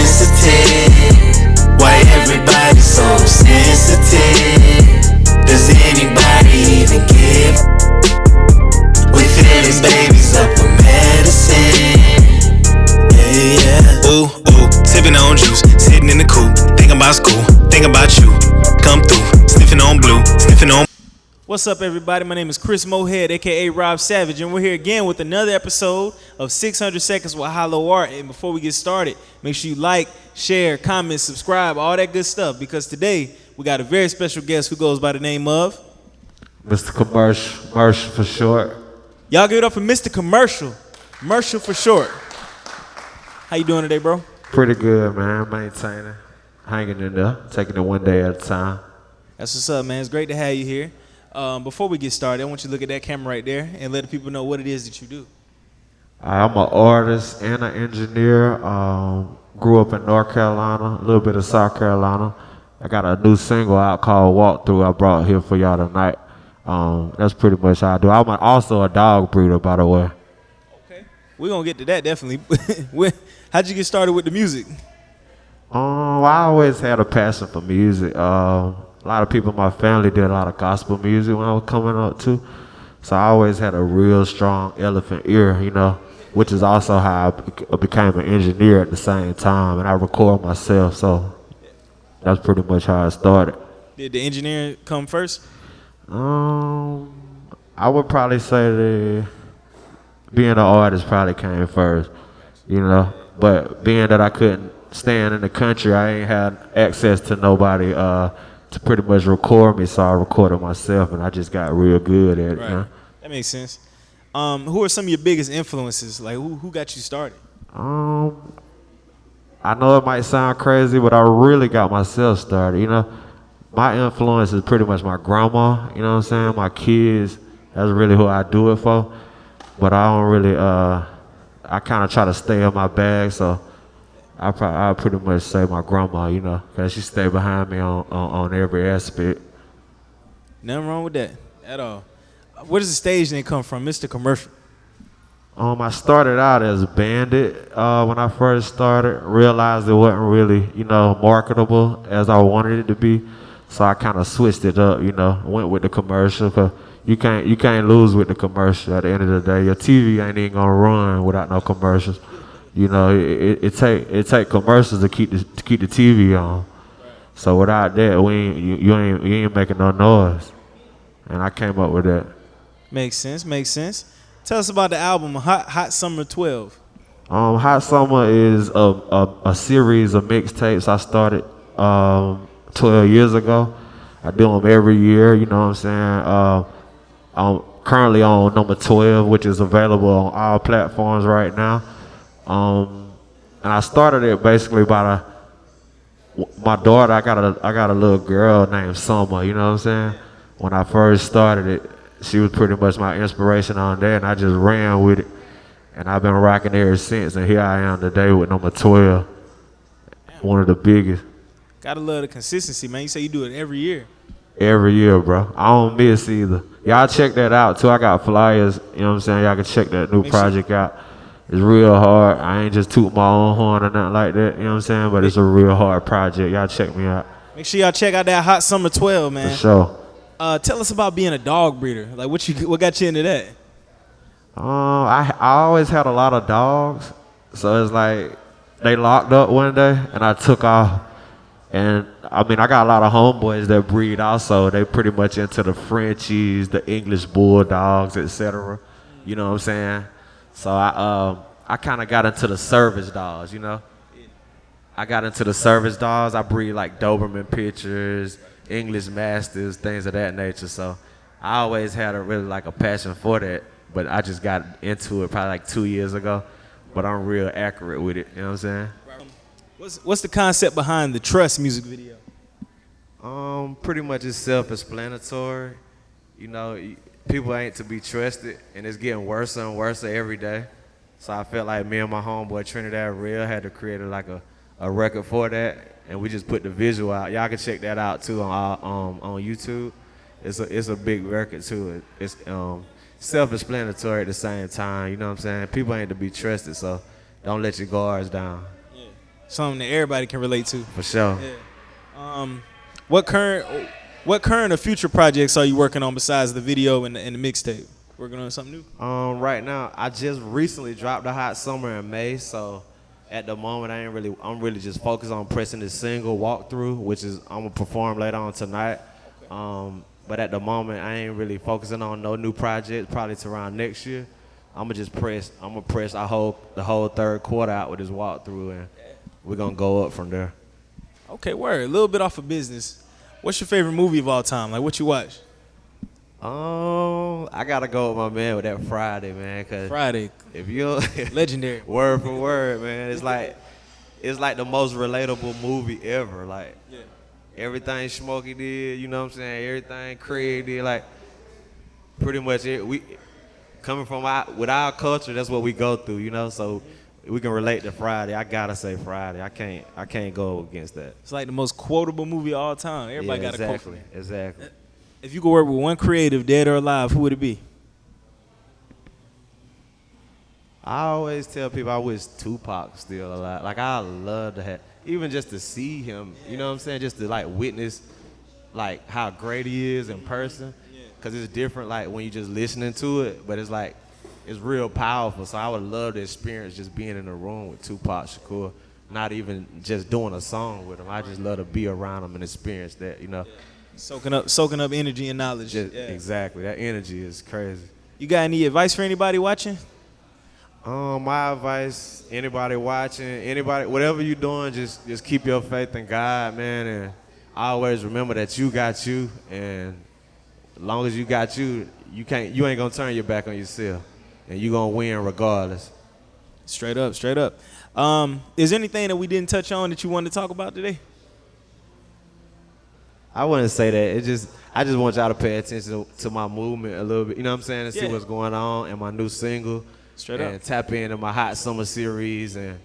sensitive? Why everybody so sensitive? Does anybody even give? We feeling babies up with medicine. Yeah. Ooh, sipping on juice, sitting in the coupe, thinking about school, thinking about you. Come through, sniffing on blue, sniffing on. What's up, everybody? My name is Chris Mohead, aka Rob Savage, and we're here again with another episode of 600 Seconds with Hollow Art. And before we get started, make sure you like, share, comment, subscribe, all that good stuff, because today we got a very special guest who goes by the name of Mr. Mercial for short. Y'all give it up for Mr. Mercial for short. How you doing today, bro? Pretty good, man. Maintaining, hanging in there, taking it one day at a time. That's what's up, man. It's great to have you here. Before we get started, I want you to look at that camera right there and let the people know what it is that you do. I'm an artist and an engineer. Grew up in North Carolina, a little bit of South Carolina. I got a new single out called Walk Through I brought here for y'all tonight. That's pretty much how I do. I'm also a dog breeder, by the way. Okay. We're going to get to that, definitely. How'd you get started with the music? I always had a passion for music. A lot of people in my family did a lot of gospel music when I was coming up too. So I always had a real strong elephant ear, you know, which is also how I became an engineer at the same time. And I record myself, so that's pretty much how I started. Did the engineering come first? I would probably say that being an artist probably came first, you know. But being that I couldn't stand in the country, I ain't had access to nobody to pretty much record me, so I recorded myself, and I just got real good at it. Right. You know? That makes sense. Who are some of your biggest influences? Like, who got you started? I know it might sound crazy, but I really got myself started, you know. My influence is pretty much my grandma, you know what I'm saying, my kids. That's really who I do it for. But I don't really, I kind of try to stay in my bag, so I pretty much say my grandma, you know, because she stay behind me on every aspect. Nothing wrong with that at all. Where does the stage name come from, Mr. Commercial? I started out as a bandit when I first started. Realized it wasn't really, you know, marketable as I wanted it to be. So I kind of switched it up, you know, went with the commercial. Cause you can't lose with the commercial at the end of the day. Your TV ain't even gonna run without no commercials. You know, it take commercials to keep the TV on. So without that, you ain't making no noise. And I came up with that. Makes sense. Tell us about the album Hott Summa 12. Hott Summa is a series of mixtapes I started 12 years ago. I do them every year, you know what I'm saying? I'm currently on number 12, which is available on all platforms right now. And I started it basically by my daughter. I got a little girl named Summer, you know what I'm saying? When I first started it, she was pretty much my inspiration on that, and I just ran with it. And I've been rocking ever since, and here I am today with number 12, one of the biggest. Gotta love the consistency, man. You say you do it every year. Every year, bro. I don't miss either. Y'all check that out, too. I got flyers, you know what I'm saying? Y'all can check that new project out. It's real hard. I ain't just toot my own horn or nothing like that, you know what I'm saying? But it's a real hard project. Y'all check me out. Make sure y'all check out that Hott Summa 12, man. For sure. Tell us about being a dog breeder. Like, what got you into that? I always had a lot of dogs. So it's like they locked up one day and I took off. And I mean, I got a lot of homeboys that breed also. They pretty much into the Frenchies, the English bulldogs, etc. You know what I'm saying? So I kind of got into the service dogs, you know? I got into the service dogs. I breed like Doberman Pictures, English Masters, things of that nature. So I always had a passion for that, but I just got into it probably like 2 years ago. But I'm real accurate with it, you know what I'm saying? What's the concept behind the Trust music video? Pretty much it's self-explanatory. You know, people ain't to be trusted, and it's getting worse and worse every day. So I felt like me and my homeboy Trinidad Real had to create a record for that, and we just put the visual out. Y'all can check that out too on YouTube. It's a big record too. It's self-explanatory at the same time. You know what I'm saying? People ain't to be trusted, so don't let your guards down. Yeah. Something that everybody can relate to. For sure. Yeah. What current or future projects are you working on besides the video and the mixtape? Working on something new? Right now, I just recently dropped the Hott Summa in May, so at the moment I'm really just focused on pressing this single Walkthrough, which is I'm gonna perform later on tonight. But at the moment I ain't really focusing on no new projects, probably to around next year. I'm gonna press the whole third quarter out with this Walkthrough, and we're gonna go up from there. Okay, word. A little bit off of business. What's your favorite movie of all time? Like, what you watch? I gotta go with my man with that Friday, man. Cause Friday. if you Legendary. word for word, man, it's like the most relatable movie ever. Like everything Smokey did, you know what I'm saying? Everything Craig did, like pretty much we coming from with our culture, that's what we go through, you know. So we can relate to Friday. I gotta say Friday. I can't go against that. It's like the most quotable movie of all time. Everybody got a quote for it. Exactly. If you could work with one creative, dead or alive, who would it be? I always tell people I wish Tupac was still alive. Like I love to have, even just to see him, you know what I'm saying? Just to like witness like how great he is in person. Cause it's different like when you just listening to it, but it's like, it's real powerful. So I would love to experience just being in a room with Tupac Shakur, not even just doing a song with him. I just love to be around him and experience that, you know. Soaking up energy and knowledge. Exactly, that energy is crazy. You got any advice for anybody watching? My advice, anybody watching, whatever you're doing, just keep your faith in God, man, and always remember that you got you, and as long as you got you, you ain't gonna turn your back on yourself, and you gonna win regardless. Straight up. Is there anything that we didn't touch on that you wanted to talk about today? I wouldn't say that. I just want y'all to pay attention to my movement a little bit. You know what I'm saying? And see what's going on in my new single. Straight up. And tap into my Hott Summa series. And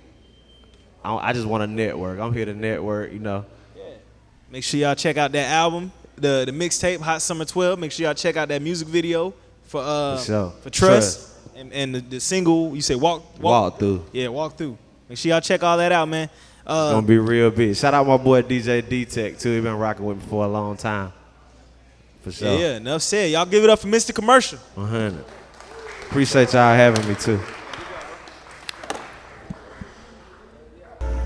I just want to network. I'm here to network, you know. Yeah. Make sure y'all check out that album, the mixtape, Hott Summa 12. Make sure y'all check out that music video for Trust. And the single, you say Walk Through. Yeah, Walk Through. Make sure y'all check all that out, man. It's gonna be real big. Shout out my boy DJ D-Tech too. He been rocking with me for a long time. For sure. Yeah, enough said. Y'all give it up for Mr. Commercial. 100. Appreciate y'all having me too.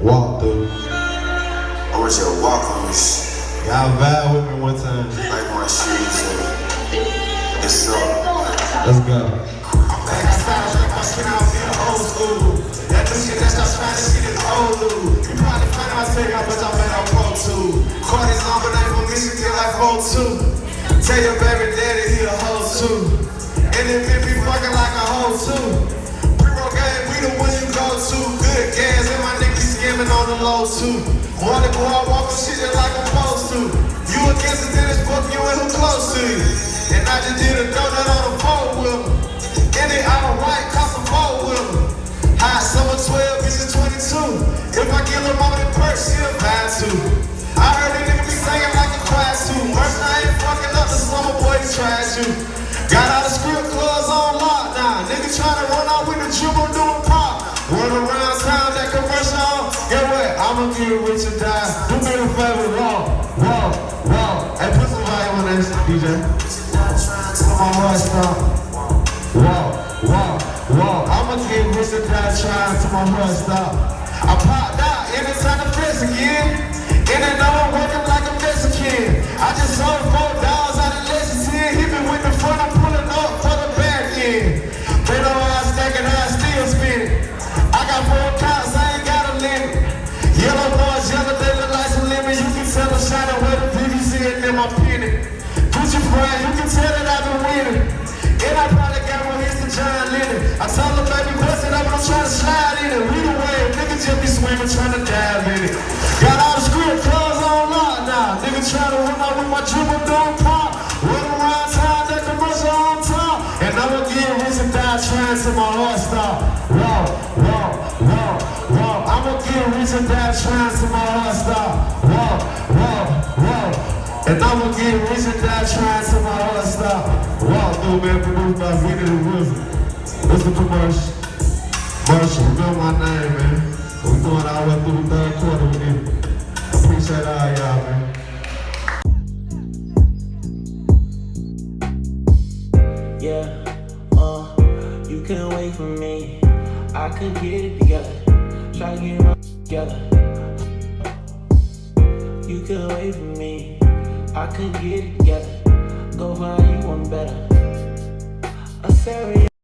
Walk through. I want you to walk on this. Y'all vibe with me one time. Like my shoes. It's up. Let's go. I'm back outside like my skin out in the old school. That new shit that's not trying to get it old new. You probably find out take out, but y'all made on Pro 2. Cardi's on, but ain't from Michigan like Pro 2. Tell your baby daddy he a hoe too. And then be fucking like a hoe too. Pre-roll game, we the one you go to. Good gas, and my niggas skimming on the low too. Wanna go out walking shit just like I'm supposed to. You against the tennis book, you ain't who close to you. And I just did a donut on the phone with him. And it out of white, cost a phone with him. Hott Summa 12, bitches 22. If I get Lil' Mama the purse, she'll buy too. I heard a nigga be singing like a choir too. Mercial, I ain't fucking up the summer boy to trash you. Got all the script clubs on lockdown. Nigga tryna run out with the dribble doing pop. Run around town, that commercial on. Get what? I'ma get rich and die. Do me a favor, whoa. Hey, put some volume on that DJ. Put my heart stop. Whoa. I'ma get rich and die trying till my heart stop. I popped out, and it's time to flex again. And I know I'm working like a Mexican. I just sold $4 out of Lexington. Hit me with the front, I'm pulling up for the back end. They know how I stack it, how I still spin it. I got 4 counts, I ain't got a limit. Yellow boys, yellow, they look like some lemon. You can tell I'm shining where the PVC in my penny. Gucci friend, you can tell that I've been winning. And I probably got more hits than John Lennon. I told her, baby, bust it up, I'm trying to slide in it. We the wave, niggas just be swimming, trying to dive in it. Got all the script clubs on lock now. Niggas trying to run out with my dribble doing pop. Run around town, that commercial on top. And I'ma get rich and die trying till my heart stop. Whoa. I'ma get rich and die trying till my heart stop. Whoa. And I'ma get rich and die trying till my heart stop. Walk through, man, produced by Vinny the Wizard. What's the commercial? Mercial, remember my name, man. We going all the way through the third quarter with it. Appreciate all y'all, man. Yeah, you couldn't wait for me. I couldn't get it together. Try to get it together. You couldn't wait for me. I couldn't get it together. Go find you one better. A serious.